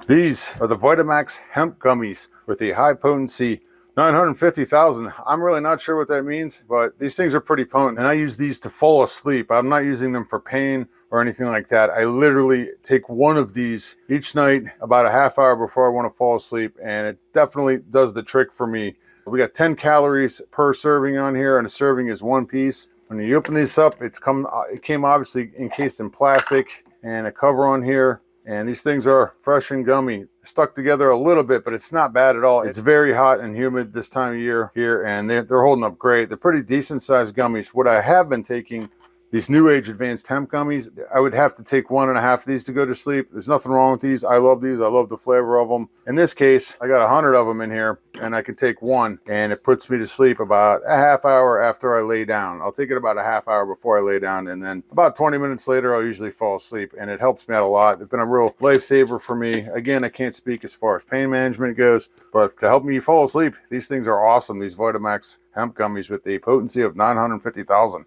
These are the Vitamax Hemp Gummies with the high potency 950,000. I'm really not sure what that means, but these things are pretty potent, and I use these to fall asleep. I'm not using them for pain or anything like that. I literally take one of these each night about a half hour before I want to fall asleep, and it definitely does the trick for me. We got 10 calories per serving on here, and a serving is one piece. When you open these up, it came obviously encased in plastic and a cover on here. And these things are fresh and gummy, stuck together a little bit, but it's not bad at all. It's very hot and humid this time of year here, and they're holding up great. They're pretty decent sized gummies. What I have been taking, these new age advanced hemp gummies, I would have to take 1.5 of these to go to sleep. There's nothing wrong with these. I love these. I love the flavor of them. In this case, I got 100 of them in here, and I can take one, and it puts me to sleep about a half hour after I lay down. I'll take it about a half hour before I lay down, and then about 20 minutes later, I'll usually fall asleep, and it helps me out a lot. It's been a real lifesaver for me. Again, I can't speak as far as pain management goes, but to help me fall asleep, these things are awesome. These Vitamax Hemp Gummies with a potency of 950,000.